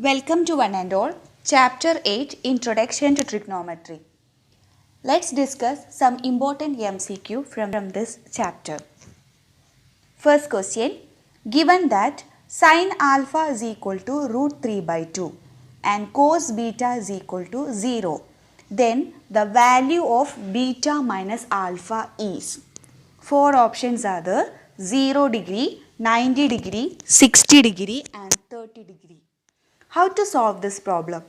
Welcome to one and all, Chapter 8 Introduction to Trigonometry. Let's discuss some important MCQ from this chapter. First question, given that sin alpha is equal to root 3 by 2 and cos beta is equal to 0, then the value of beta minus alpha is. Four options are there: 0 degree, 90 degree, 60 degree and 30 degree. How to solve this problem?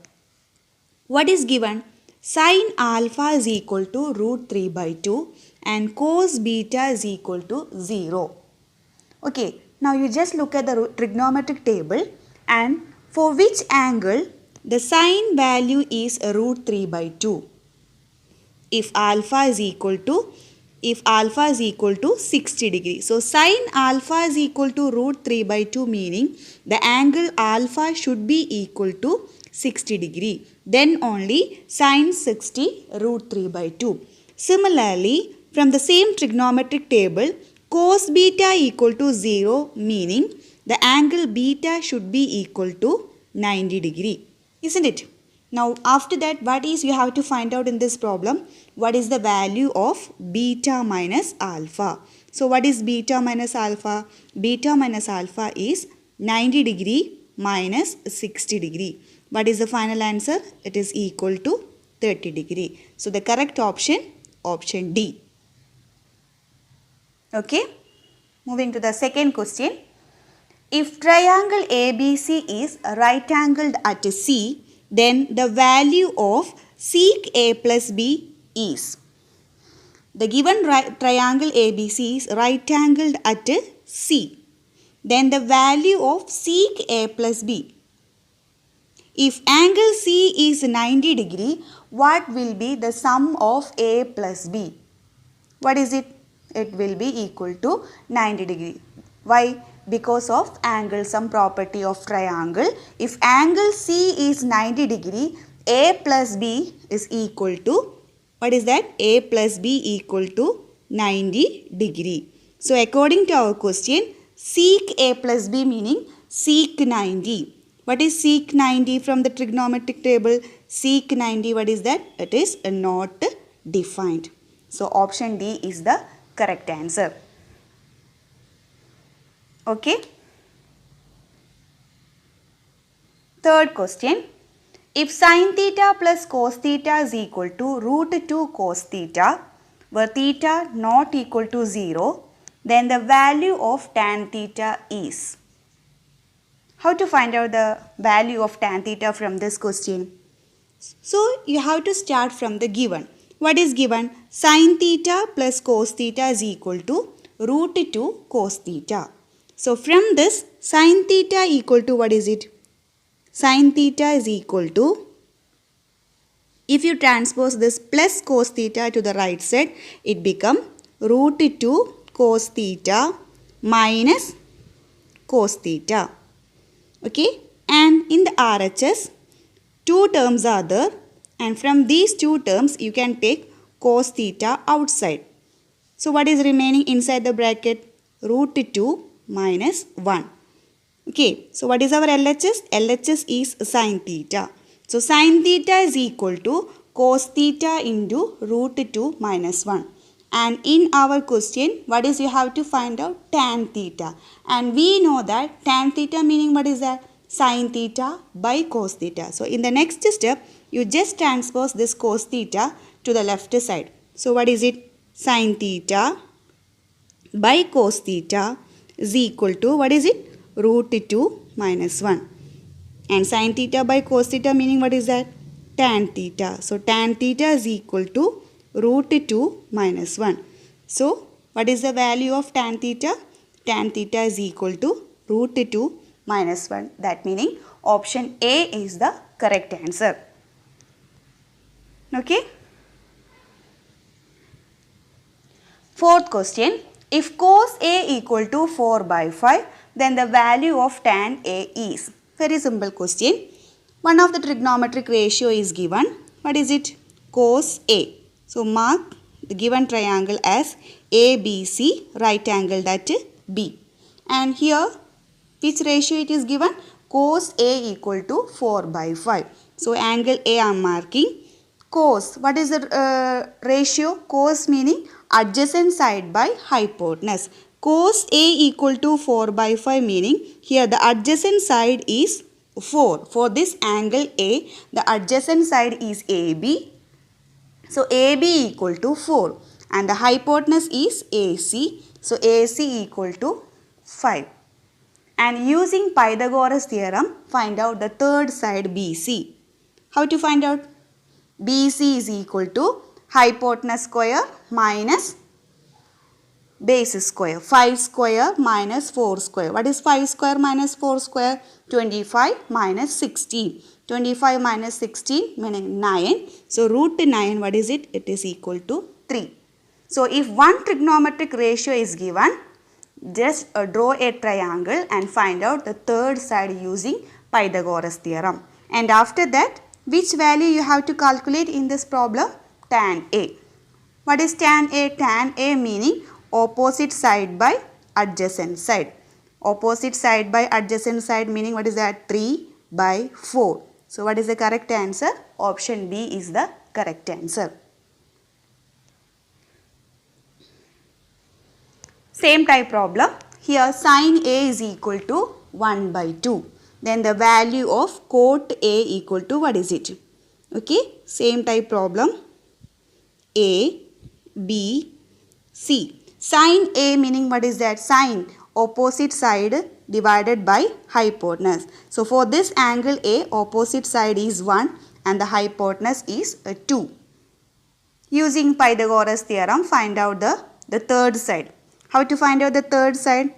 What is given? Sin alpha is equal to root 3 by 2 and cos beta is equal to 0. Okay, now you just look at the trigonometric table, and for which angle the sin value is root 3 by 2. If alpha is equal to 60 degree. So sin alpha is equal to root 3 by 2, meaning the angle alpha should be equal to 60 degree. Then only sin 60 root 3 by 2. Similarly, from the same trigonometric table, cos beta equal to 0, meaning the angle beta should be equal to 90 degree. Isn't it? Now after that, what is you have to find out in this problem? What is the value of beta minus alpha? So what is beta minus alpha? Beta minus alpha is 90 degree minus 60 degree. What is the final answer? It is equal to 30 degree. So the correct option D. Okay. Moving to the second question. If triangle ABC is right angled at C, then the value of sec A plus B is. The given triangle ABC is right angled at C. Then the value of sec A plus B. If angle C is 90 degree, what will be the sum of A plus B? What is it? It will be equal to 90 degree. Why? Because of angle sum property of triangle. If angle C is 90 degree, A plus B is equal to, what is that? A plus B equal to 90 degree. So according to our question, sec A plus B meaning sec 90. What is sec 90 from the trigonometric table? Sec 90, what is that? It is not defined. So option D is the correct answer. Okay. Third question. If sin theta plus cos theta is equal to root 2 cos theta, where theta not equal to 0, then the value of tan theta is. How to find out the value of tan theta from this question? So you have to start from the given. What is given? Sin theta plus cos theta is equal to root 2 cos theta. So from this, sin theta equal to, what is it? Sin theta is equal to, if you transpose this plus cos theta to the right side, it become root 2 cos theta minus cos theta. Okay, and in the RHS, two terms are there, and from these two terms you can take cos theta outside. So what is remaining inside the bracket? Root 2 minus 1. Okay, so what is our LHS? LHS is sin theta. So sin theta is equal to cos theta into root 2 minus 1. And in our question, what is you have to find out? Tan theta. And we know that tan theta meaning what is that? Sin theta by cos theta. So in the next step, you just transpose this cos theta to the left side. So what is it? Sin theta by cos theta is equal to, what is it? Root 2 minus 1. And sin theta by cos theta meaning what is that? Tan theta. So tan theta is equal to root 2 minus 1. So what is the value of tan theta? Tan theta is equal to root 2 minus 1. That meaning option A is the correct answer. Okay. Fourth question. If cos A equal to 4 by 5, then the value of tan A is. Very simple question. One of the trigonometric ratio is given. What is it? Cos A. So mark the given triangle as ABC, right angled at B. And here which ratio it is given? cos A equal to 4 by 5. So angle A I am marking. Cos, what is the ratio? Cos meaning adjacent side by hypotenuse. Cos A equal to 4 by 5 meaning here the adjacent side is 4. For this angle A, the adjacent side is AB. So AB equal to 4 and the hypotenuse is AC. So AC equal to 5. And using Pythagoras theorem, find out the third side BC. How to find out? BC is equal to hypotenuse square minus base square. 5 square minus 4 square. What is 5 square minus 4 square? 25 minus 16. 25 minus 16 meaning 9. So root 9, what is it? It is equal to 3. So if one trigonometric ratio is given, just draw a triangle and find out the third side using Pythagoras theorem. And after that, which value you have to calculate in this problem? Tan A. What is tan A? Tan A meaning opposite side by adjacent side. Opposite side by adjacent side meaning what is that? 3 by 4. So what is the correct answer? Option B is the correct answer. Same type problem. Here sin A is equal to 1 by 2. Then the value of cot A equal to what is it? Okay. Same type problem. A, B, C. Sin A meaning what is that? Sin opposite side divided by hypotenuse. So for this angle A, opposite side is 1 and the hypotenuse is 2. Using Pythagoras theorem, find out the third side. How to find out the third side?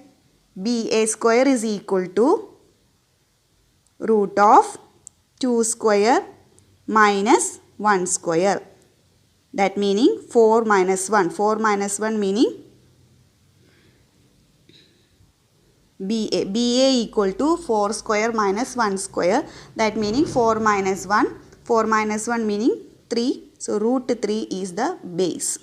BA square is equal to root of 2 square minus 1 square. That meaning 4 minus 1. 4 minus 1 meaning BA. BA equal to 4 square minus 1 square. That meaning 4 minus 1. 4 minus 1 meaning 3. So root 3 is the base.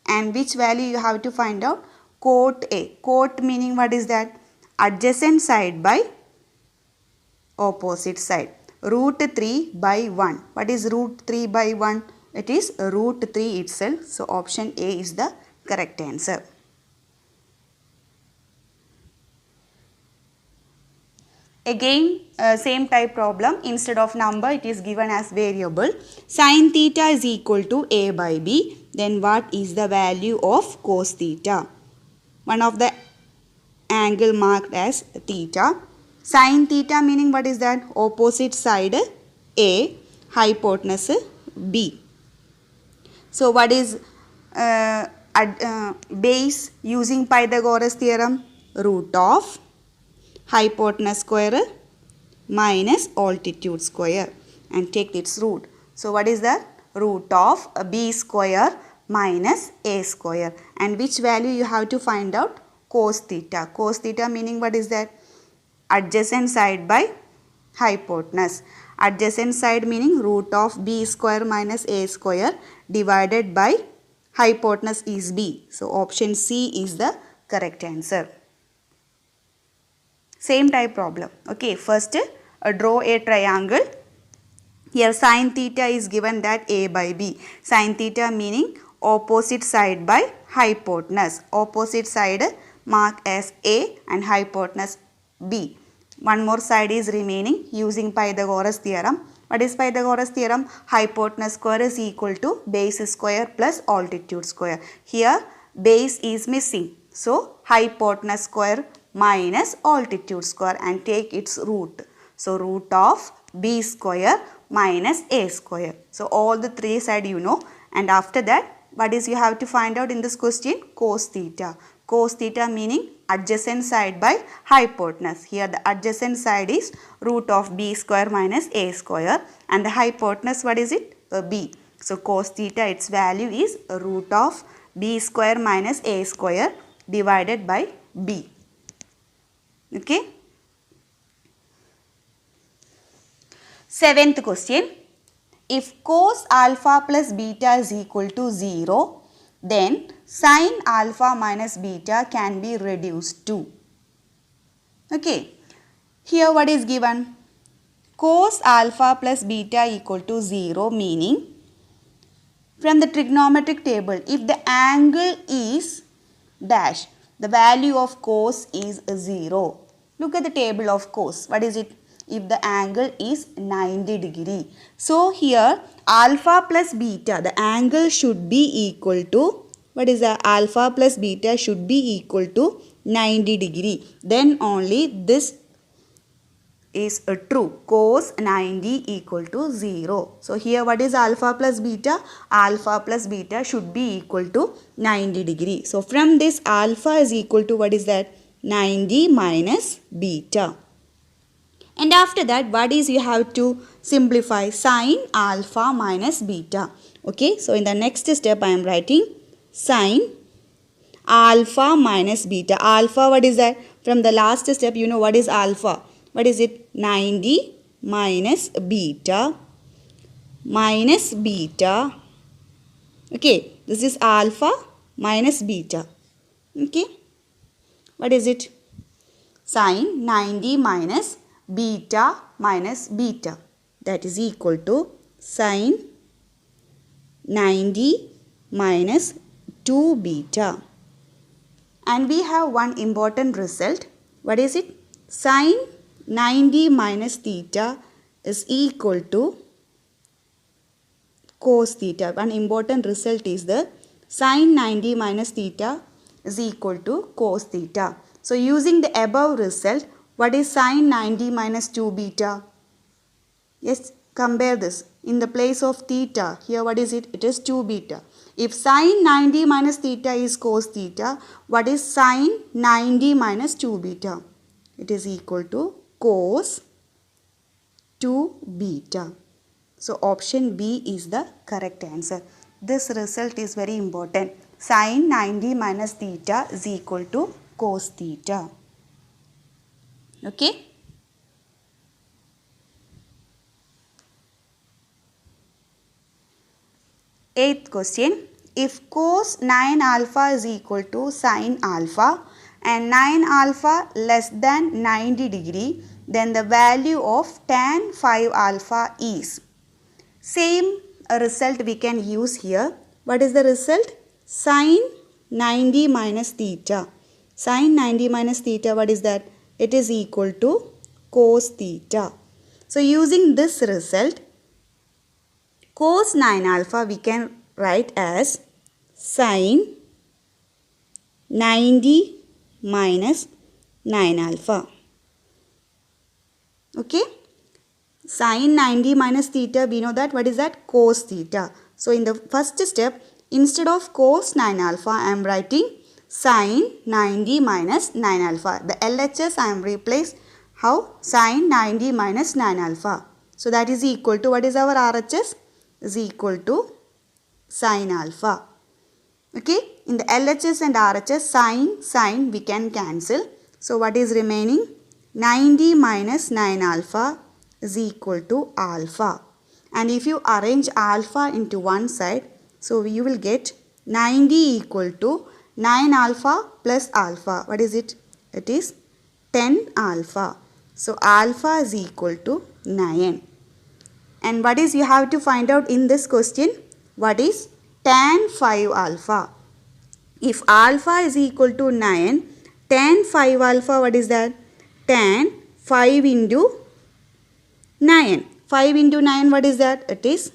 And which value you have to find out? Cot A. Cot meaning what is that? Adjacent side by opposite side. Root 3 by 1. What is root 3 by 1? It is root 3 itself. So option A is the correct answer. Again same type problem. Instead of number it is given as variable. Sin theta is equal to A by B. Then what is the value of cos theta? One of the angle marked as theta. Sin theta meaning what is that? Opposite side A, hypotenuse B. So what is base using Pythagoras theorem? Root of hypotenuse square minus altitude square and take its root. So what is that? Root of B square minus A square. And which value you have to find out? Cos theta. Cos theta meaning what is that? Adjacent side by hypotenuse. Adjacent side meaning root of B square minus A square divided by hypotenuse is B. So option C is the correct answer. Same type problem. Okay, first draw a triangle. Here sin theta is given that A by B. Sin theta meaning opposite side by hypotenuse. Opposite side mark as A and hypotenuse B. One more side is remaining using Pythagoras theorem. What is Pythagoras theorem? Hypotenuse square is equal to base square plus altitude square. Here base is missing. So hypotenuse square minus altitude square and take its root. So root of B square minus A square. So all the three side you know, and after that what is you have to find out in this question? Cos theta. Cos theta meaning adjacent side by hypotenuse. Here the adjacent side is root of B square minus A square and the hypotenuse what is it? B. So cos theta its value is root of B square minus A square divided by B. Okay. Seventh question. If cos alpha plus beta is equal to 0, then sin alpha minus beta can be reduced to. Okay. Here what is given? Cos alpha plus beta equal to 0, meaning from the trigonometric table, if the angle is dash, the value of cos is 0. Look at the table of cos. What is it? If the angle is 90 degree. So here alpha plus beta, the angle should be equal to, what is the alpha plus beta should be equal to 90 degree. Then only this is true. Cos 90 equal to 0. So here what is alpha plus beta? Alpha plus beta should be equal to 90 degree. So from this alpha is equal to, what is that? 90 minus beta. And after that, what is, you have to simplify sine alpha minus beta. Okay, so in the next step I am writing sine alpha minus beta. Alpha, what is that? From the last step, you know what is alpha. What is it? 90 minus beta minus beta. Okay, this is alpha minus beta. Okay, what is it? Sine 90 minus beta minus beta, that is equal to sine 90 minus 2 beta. And we have one important result. What is it? Sine 90 minus theta is equal to cos theta. One important result is the sine 90 minus theta is equal to cos theta. So using the above result, what is sine 90 minus 2 beta? Yes, compare this. In the place of theta, here what is it? It is 2 beta. If sine 90 minus theta is cos theta, what is sine 90 minus 2 beta? It is equal to cos 2 beta. So option B is the correct answer. This result is very important. Sine 90 minus theta is equal to cos theta. Okay. Eighth question. If cos 9 alpha is equal to sine alpha and 9 alpha less than 90 degree, then the value of tan 5 alpha is. Same result we can use here. What is the result? Sine 90 minus theta. Sine 90 minus theta, what is that? It is equal to cos theta. So using this result, cos 9 alpha we can write as sine 90 minus 9 alpha. Okay. Sine 90 minus theta, we know that. What is that? Cos theta. So in the first step, instead of cos 9 alpha, I am writing sine 90 minus 9 alpha. The LHS I am replaced. How? Sine 90 minus 9 alpha. So that is equal to, what is our RHS? Is equal to sine alpha. Okay. In the LHS and RHS, sine we can cancel. So what is remaining? 90 minus 9 alpha is equal to alpha. And if you arrange alpha into one side, so you will get 90 equal to 9 alpha plus alpha. What is it? It is 10 alpha. So alpha is equal to 9. And what is, you have to find out in this question? What is tan 5 alpha? If alpha is equal to 9, tan 5 alpha, what is that? Tan 5 into 9. 5 into 9, what is that? It is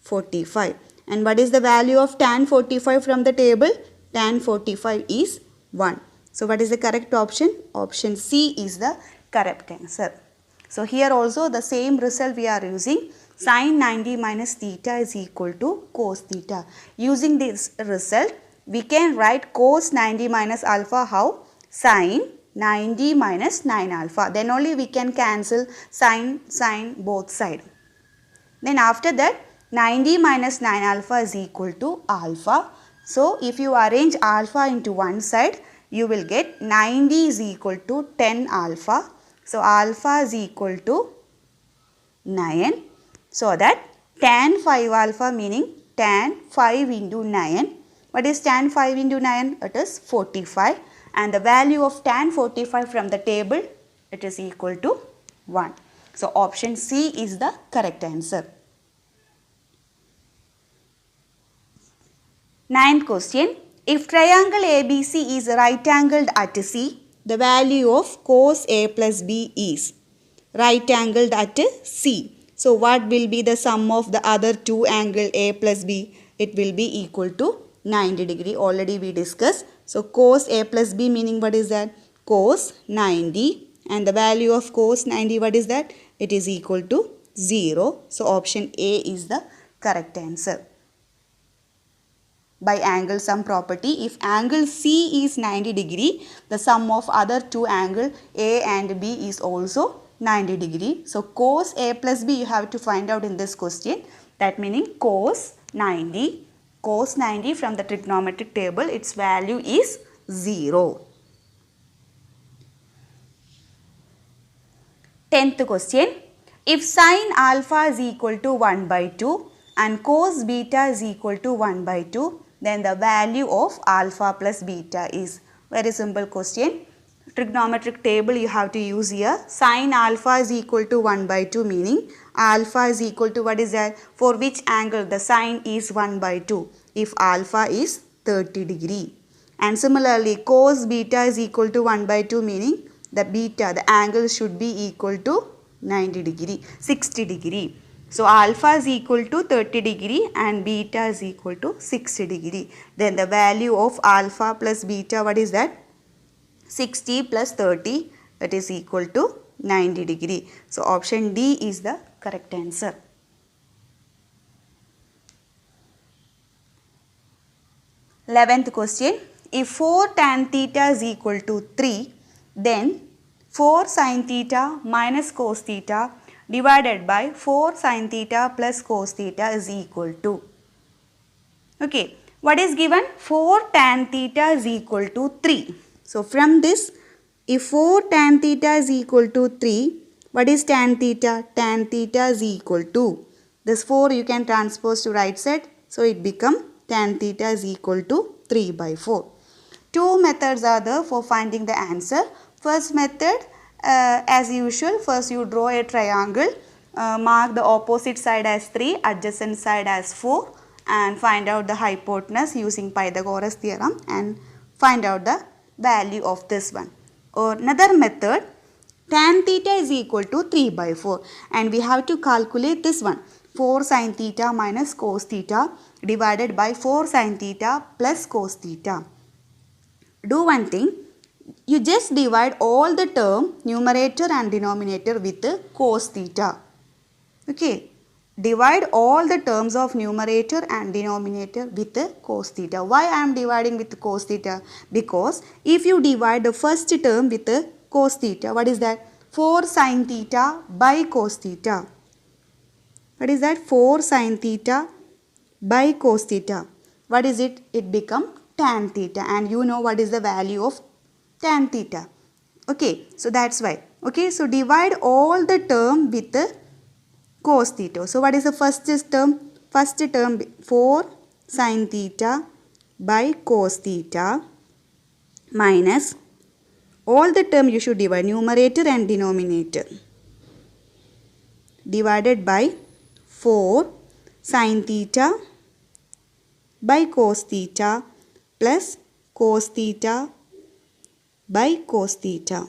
45. And what is the value of tan 45 from the table? Tan 45 is 1. So what is the correct option? Option C is the correct answer. So here also the same result we are using. Sine 90 minus theta is equal to cos theta. Using this result, we can write cos 90 minus alpha how? Sine 90 minus 9 alpha. Then only we can cancel sine both side. Then after that, 90 minus 9 alpha is equal to alpha. So if you arrange alpha into one side, you will get 90 is equal to 10 alpha. So alpha is equal to 9. So that tan 5 alpha, meaning tan 5 into 9. What is tan 5 into 9? It is 45. and the value of tan 45 from the table, it is equal to 1. So option C is the correct answer. Ninth question. If triangle ABC is right angled at C, the value of cos A plus B is right angled at C. So what will be the sum of the other two angle A plus B? It will be equal to 90 degree. Already we discussed. So cos A plus B meaning what is that? Cos 90, and the value of cos 90, what is that? It is equal to 0. So option A is the correct answer. By angle sum property, if angle C is 90 degree, the sum of other two angle A and B is also 90 degree. So cos A plus B you have to find out in this question. That meaning cos 90 from the trigonometric table, its value is 0. 10th question. If sin alpha is equal to 1 by 2 and cos beta is equal to 1 by 2, then the value of alpha plus beta is. Very simple question. Trigonometric table you have to use here. Sin alpha is equal to 1 by 2 meaning alpha is equal to what is that? For which angle the sin is 1 by 2? If alpha is 30 degree. And similarly cos beta is equal to 1 by 2 meaning the beta, the angle should be equal to 90 degree, 60 degree. So alpha is equal to 30 degree and beta is equal to 60 degree. Then the value of alpha plus beta, what is that? 60 plus 30, that is equal to 90 degree. So option D is the correct answer. 11th question. If 4 tan theta is equal to 3, then 4 sin theta minus cos theta divided by 4 sin theta plus cos theta is equal to. Okay, what is given? 4 tan theta is equal to 3. So from this, if 4 tan theta is equal to 3, what is tan theta? Tan theta is equal to, this 4 you can transpose to right side. So it become tan theta is equal to 3 by 4. Two methods are there for finding the answer. First method, as usual, first you draw a triangle, mark the opposite side as 3, adjacent side as 4, and find out the hypotenuse using Pythagoras theorem and find out the value of this one. Or another method, tan theta is equal to 3 by 4, and we have to calculate this one, 4 sin theta minus cos theta divided by 4 sin theta plus cos theta. Do one thing, you just divide all the term numerator and denominator with cos theta. Okay, divide all the terms of numerator and denominator with cos theta. Why I am dividing with cos theta? Because if you divide the first term with cos theta, what is that? 4 sin theta by cos theta. What is that? 4 sin theta by cos theta. What is it? It become tan theta, and you know what is the value of tan theta. Okay, so that's why. Okay, so divide all the term with cos theta. So what is the first term? First term 4 sin theta by cos theta minus all the term you should divide, numerator and denominator, divided by 4 sin theta by cos theta plus cos theta by cos theta.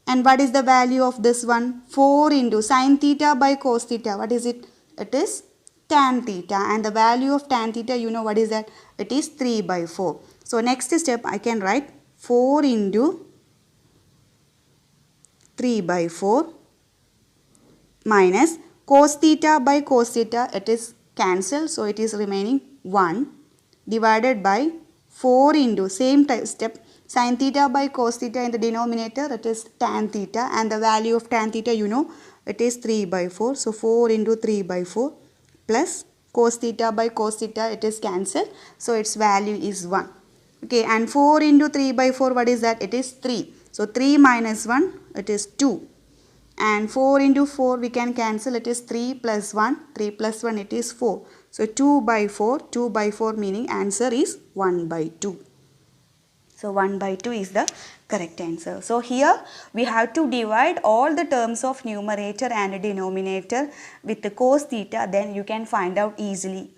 And what is the value of this one? 4 into sin theta by cos theta. What is it? It is tan theta. And the value of tan theta, you know what is that? It is 3 by 4. So next step I can write 4 into 3 by 4 minus cos theta by cos theta. It is cancelled. So it is remaining 1 divided by 4 into same step sin theta by cos theta in the denominator, that is tan theta, and the value of tan theta, you know, it is 3 by 4. So 4 into 3 by 4 plus cos theta by cos theta, it is cancelled. So its value is 1. Okay, and 4 into 3 by 4, what is that? It is 3. So 3 minus 1, it is 2. And 4 into 4 we can cancel, it is 3 plus 1, 3 plus 1 it is 4. So 2 by 4 meaning answer is 1 by 2. So 1 by 2 is the correct answer. So here we have to divide all the terms of numerator and denominator with the cos theta, then you can find out easily.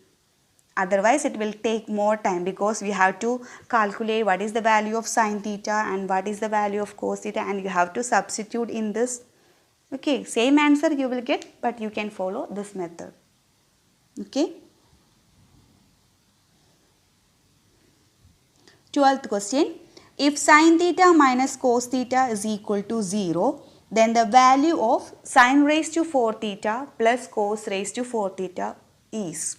Otherwise it will take more time because we have to calculate what is the value of sin theta and what is the value of cos theta, and you have to substitute in this. Okay, same answer you will get, but you can follow this method. Okay. 12th question. If sin theta minus cos theta is equal to 0, then the value of sin raised to 4 theta plus cos raised to 4 theta is.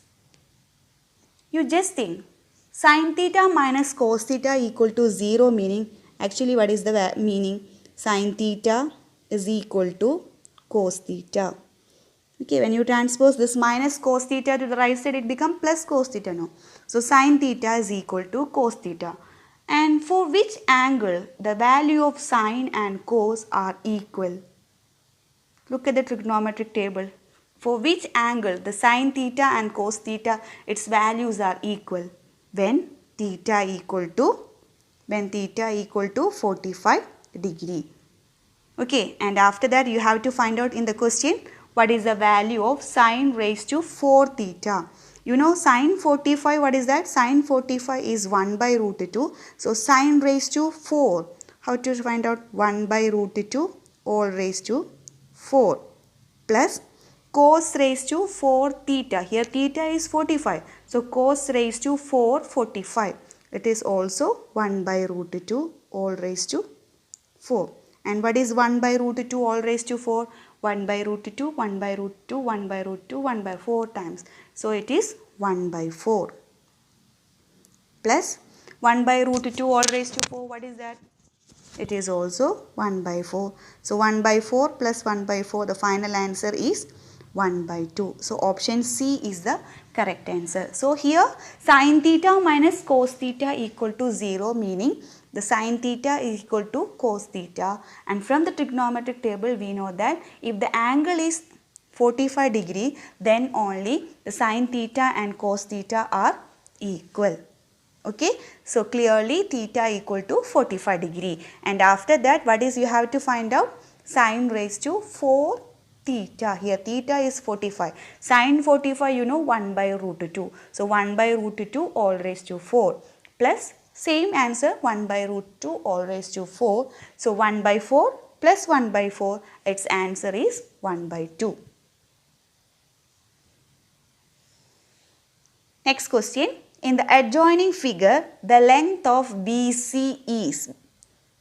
You just think, sin theta minus cos theta equal to 0 meaning, actually what is the meaning? Sin theta is equal to cos theta. Okay, when you transpose this minus cos theta to the right side, it becomes plus cos theta now. So sin theta is equal to cos theta. And for which angle the value of sin and cos are equal? Look at the trigonometric table. For which angle the sin theta and cos theta, its values are equal? When theta equal to 45 degree. Okay, and after that you have to find out in the question what is the value of sin raised to 4 theta. You know sin 45, what is that? Sin 45 is 1 by root 2. So sin raised to 4. How to find out? 1 by root 2 all raised to 4 plus cos raised to 4 theta. Here theta is 45. So cos raised to 4 45. It is also 1 by root 2 all raised to 4. And what is 1 by root 2 all raised to 4? 1 by root 2, 1 by root 2, 1 by root 2, 1 by 4 times. So it is 1 by 4 plus 1 by root 2 all raised to 4. What is that? It is also 1 by 4. So 1 by 4 plus 1 by 4, the final answer is 1 by 2. So option C is the correct answer. So here sin theta minus cos theta equal to 0 meaning the sin theta is equal to cos theta, and from the trigonometric table we know that if the angle is 45 degree, then only the sin theta and cos theta are equal. Okay, so clearly theta equal to 45 degree, and after that what is you have to find out? Sin raised to 4 theta. Here theta is 45. Sin 45 you know 1 by root 2. So 1 by root 2 all raised to 4 plus same answer 1 by root 2 all raised to 4. So 1 by 4 plus 1 by 4, its answer is 1 by 2. Next question. In the adjoining figure, the length of BC is.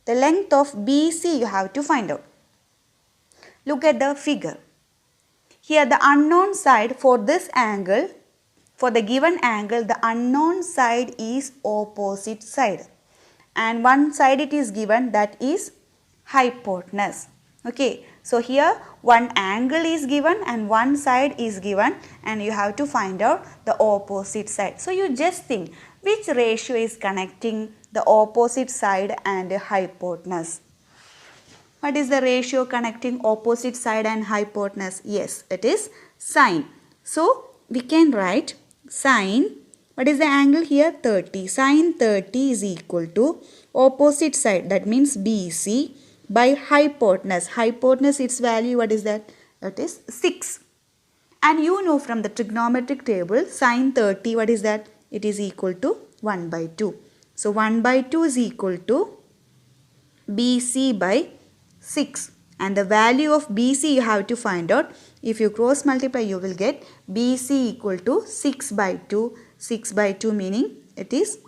The length of BC you have to find out. Look at the figure. Here the unknown side for this angle, for the given angle, the unknown side is opposite side. And one side it is given, that is hypotenuse. Okay, so here one angle is given and one side is given, and you have to find out the opposite side. So you just think which ratio is connecting the opposite side and hypotenuse. What is the ratio connecting opposite side and hypotenuse? Yes, it is sine. So we can write sine, what is the angle here? 30. Sine 30 is equal to opposite side, that means BC, by hypotenuse. Hypotenuse, its value, what is that? That is 6. And you know from the trigonometric table, sine 30, what is that? It is equal to 1 by 2. So 1 by 2 is equal to BC by 6. And the value of BC you have to find out. If you cross multiply, you will get BC equal to 6 by 2. 6 by 2 meaning it is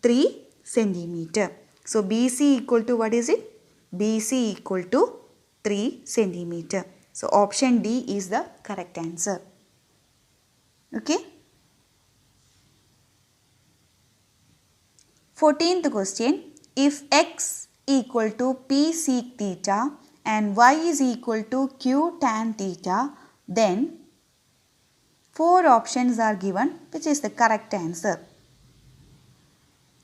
3 centimeter. So BC equal to what is it? BC equal to 3 centimeter. So option D is the correct answer. Okay. 14th question. If x equal to p sec theta and y is equal to q tan theta, then 4 options are given, which is the correct answer.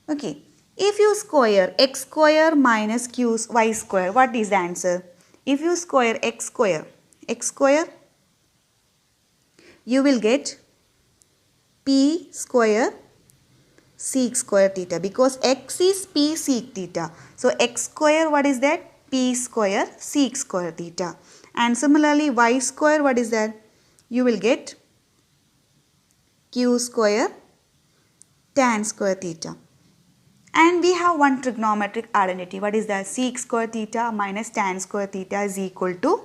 Okay. If you square x square minus y square, what is the answer? If you square x square, you will get p square sec square theta because x is p sec theta. So x square, what is that? P square sec square theta. And similarly y square, what is that? You will get q square tan square theta. And we have one trigonometric identity. What is that? Sec square theta minus tan square theta is equal to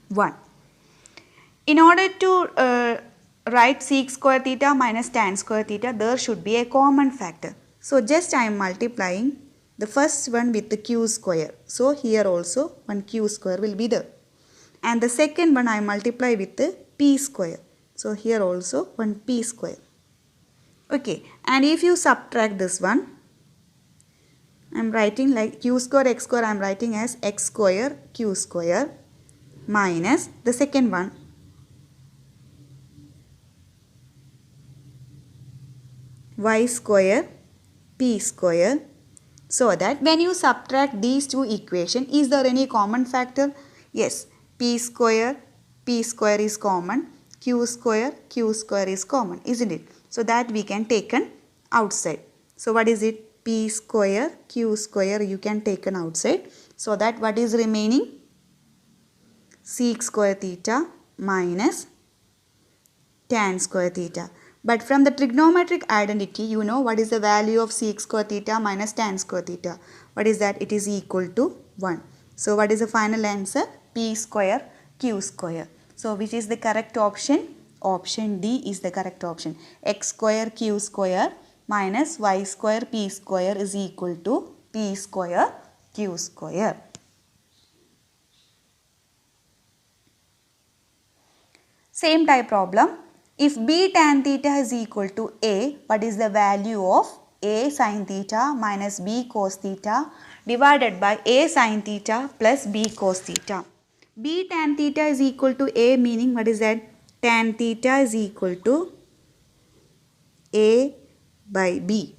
1. In order to write sec square theta minus tan square theta, there should be a common factor. So just I am multiplying the first one with the q square. So here also one q square will be there. And the second one I multiply with the p square. So here also one p square. Okay, and if you subtract this one, I am writing like q square x square, I am writing as x square q square minus the second one y square p square. So that when you subtract these two equations, is there any common factor? Yes, p square is common, q square is common, isn't it? So that we can taken outside. So what is it? P square q square you can taken outside. So that what is remaining? Sec square theta minus tan square theta. But from the trigonometric identity, you know what is the value of sec square theta minus tan square theta. What is that? It is equal to 1. So what is the final answer? P square q square. So which is the correct option? Option D is the correct option. X square q square minus y square p square is equal to p square q square. Same type problem. If b tan theta is equal to a, what is the value of a sin theta minus b cos theta divided by a sin theta plus b cos theta? B tan theta is equal to a, meaning what is that? Tan theta is equal to a by b.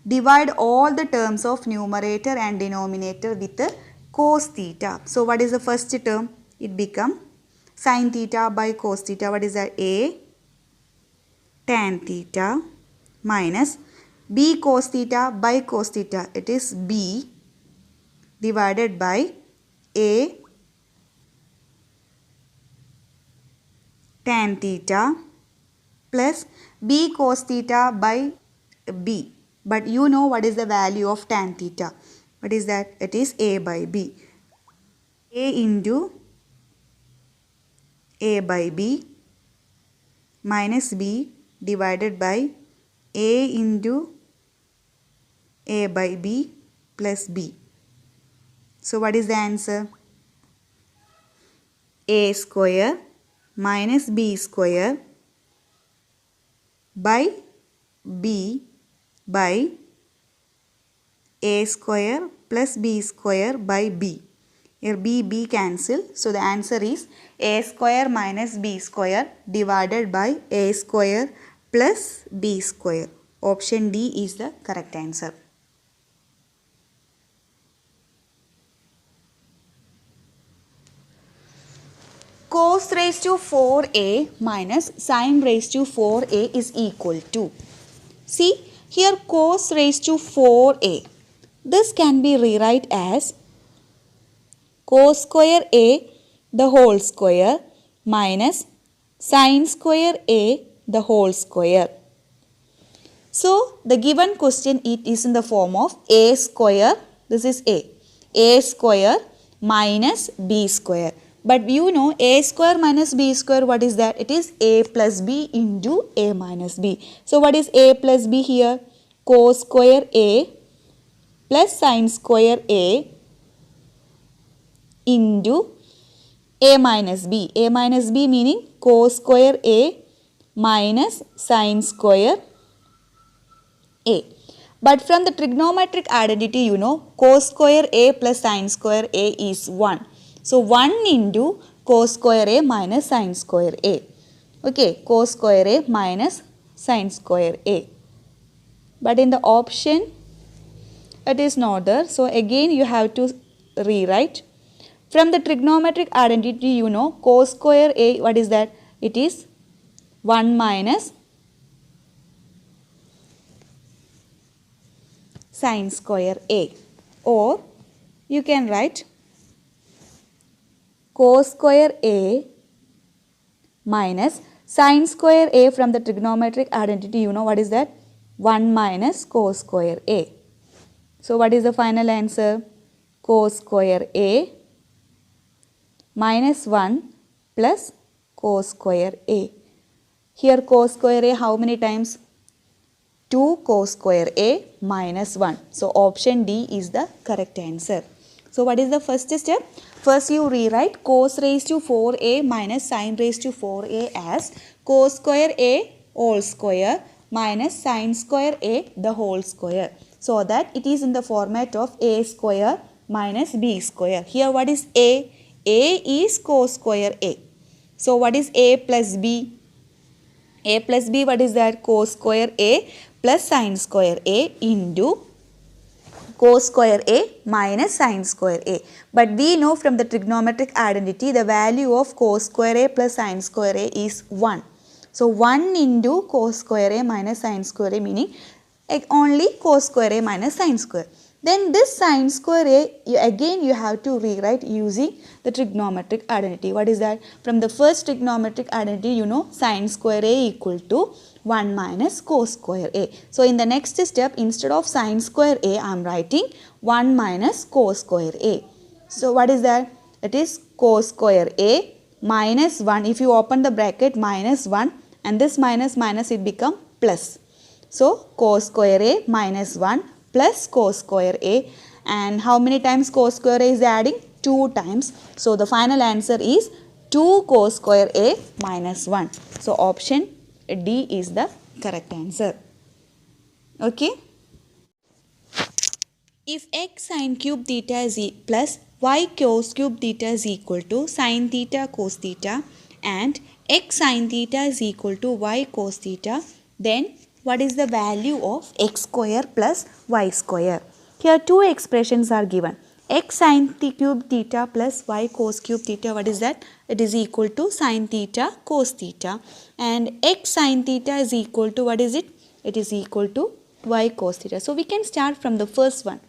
Divide all the terms of numerator and denominator with the cos theta. So what is the first term? It becomes sin theta by cos theta. What is that? A tan theta minus b cos theta by cos theta. It is b divided by a tan theta plus b cos theta by b. But you know what is the value of tan theta. What is that? It is a by b. A into a by b minus b divided by a into a by b plus b. So what is the answer? A square minus b square by b by a square plus b square by b. Here b cancel. So the answer is a square minus b square divided by a square plus b square. Option D is the correct answer. Cos raised to 4a minus sin raised to 4a is equal to. See here cos raised to 4a. This can be rewrite as cos square a the whole square minus sin square a the whole square. So the given question it is in the form of a square, this is a square minus b square. But you know a square minus b square, what is that? It is a plus b into a minus b. So what is a plus b here? Cos square a plus sin square a into a minus b. A minus b meaning cos square a minus sin square a. But from the trigonometric identity, you know cos square a plus sin square a is 1. So 1 into cos square a minus sin square a. Okay, cos square a minus sin square a. But in the option, it is not there. So again you have to rewrite. From the trigonometric identity, you know cos square a, what is that? It is 1 minus sine square A, or you can write cos square A minus sine square A. From the trigonometric identity, you know what is that? 1 minus cos square A. So what is the final answer? Cos square A minus 1 plus cos square A. Here cos square A how many times? 2 cos square A minus 1. So option D is the correct answer. So what is the first step? First you rewrite cos raised to 4A minus sine raised to 4A as cos square A whole square minus sine square A the whole square. So that it is in the format of A square minus B square. Here what is A? A is cos square A. So what is A plus B? A plus B, what is that? Cos square A plus sine square A into cos square A minus sine square A. But we know from the trigonometric identity the value of cos square A plus sine square A is 1. So 1 into cos square A minus sine square A, meaning only cos square A minus sine square. Then this sine square A, again you have to rewrite using the trigonometric identity. What is that? From the first trigonometric identity, you know sine square A equal to 1 minus cos square A. So in the next step, instead of sine square A, I am writing 1 minus cos square A. So what is that? It is cos square A minus 1. If you open the bracket, minus 1, and this minus minus it become plus. So cos square A minus 1 plus cos square A, and how many times cos square A is adding? 2 times. So the final answer is 2 cos square A minus 1. So option D is the correct answer. Okay. If x sin cube theta is plus y cos cube theta is equal to sin theta cos theta and x sin theta is equal to y cos theta, then what is the value of x square plus y square? Here two expressions are given. X sin cube theta plus y cos cube theta, what is that? It is equal to sin theta cos theta, and x sin theta is equal to, what is it? It is equal to y cos theta. So we can start from the first one.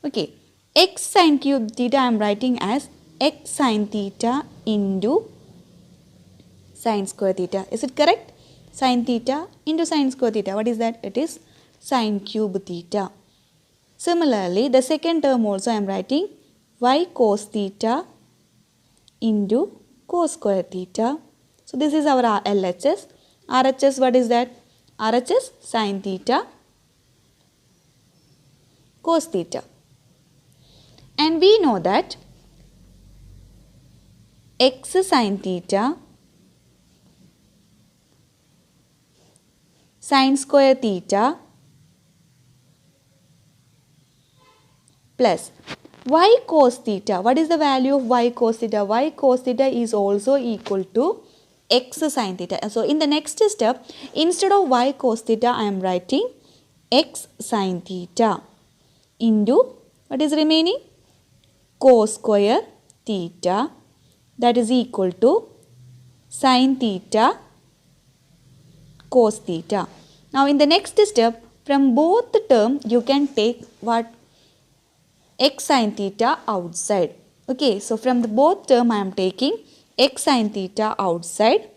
Okay, x sin cube theta I am writing as x sin theta into sin square theta. Is it correct? Sin theta into sin square theta. What is that? It is sin cube theta. Similarly, the second term also I am writing y cos theta into cos square theta. So this is our LHS. RHS, what is that? RHS sin theta cos theta. And we know that x sin theta sin square theta plus y cos theta. What is the value of y cos theta? Y cos theta is also equal to x sin theta. So in the next step, instead of y cos theta, I am writing x sin theta into, what is remaining? Cos square theta, that is equal to sin theta cos theta. Now in the next step, from both the term you can take what? X sin theta outside. Okay, so from the both term I am taking x sin theta outside,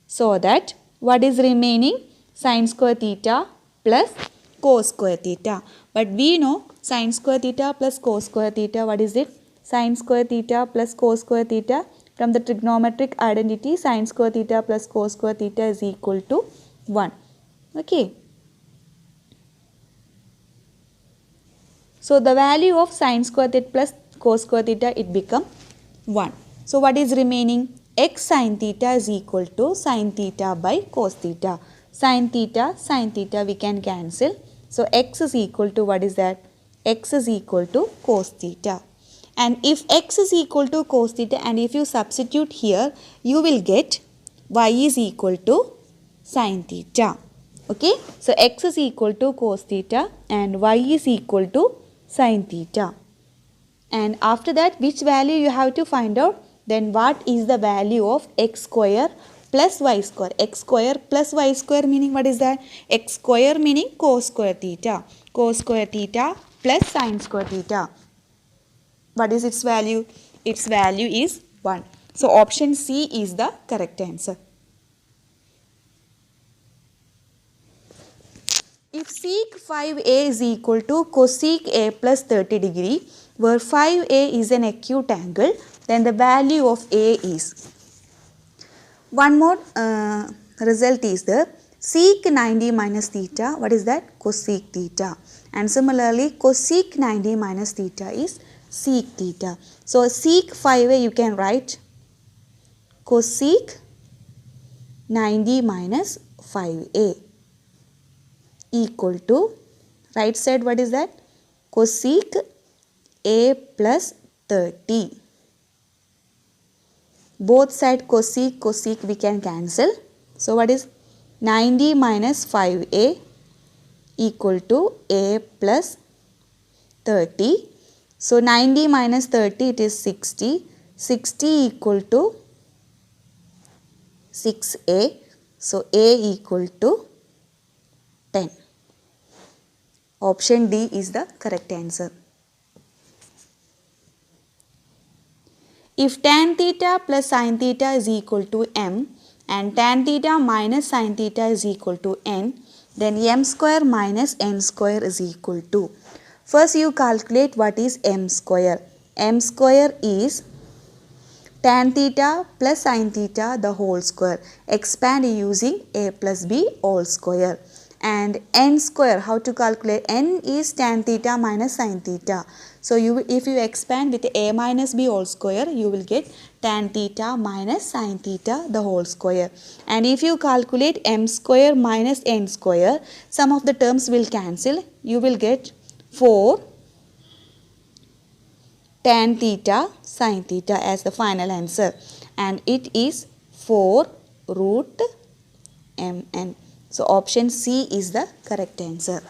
so that what is remaining? Sin square theta plus cos square theta. But we know sin square theta plus cos square theta, what is it? Sin square theta plus cos square theta. From the trigonometric identity, sin square theta plus cos square theta is equal to 1. Okay. So the value of sin square theta plus cos square theta, it become 1. So what is remaining? X sin theta is equal to sin theta by cos theta. Sin theta we can cancel. So x is equal to, what is that? X is equal to cos theta. And if x is equal to cos theta, and if you substitute here, you will get y is equal to sin theta. Okay. So x is equal to cos theta and y is equal to sin theta. And after that, which value you have to find out? Then what is the value of x square plus y square? X square plus y square meaning what is that? X square meaning cos square theta. Cos square theta plus sine square theta. What is its value? Its value is 1. So option C is the correct answer. If sec 5a is equal to cosec a plus 30 degree, where 5a is an acute angle, then the value of a is. One more result is the sec 90 minus theta. What is that? Cosec theta. And similarly, cosec 90 minus theta is sec theta. So sec 5a you can write cosec 90 minus 5a equal to, right side what is that? Cosec a plus 30. Both side cosec we can cancel. So what is 90 minus 5a equal to a plus 30. So 90 minus 30 it is 60. 60 equal to 6a. So a equal to 10. Option D is the correct answer. If tan theta plus sin theta is equal to m and tan theta minus sin theta is equal to n, then m square minus n square is equal to. First you calculate what is m square. M square is tan theta plus sin theta the whole square. Expand using a plus b all square. And n square, how to calculate? N is tan theta minus sin theta. So if you expand with a minus b all square, you will get tan theta minus sin theta the whole square. And if you calculate m square minus n square, some of the terms will cancel. You will get 4 tan theta sin theta as the final answer. And it is 4 root mn. So option C is the correct answer.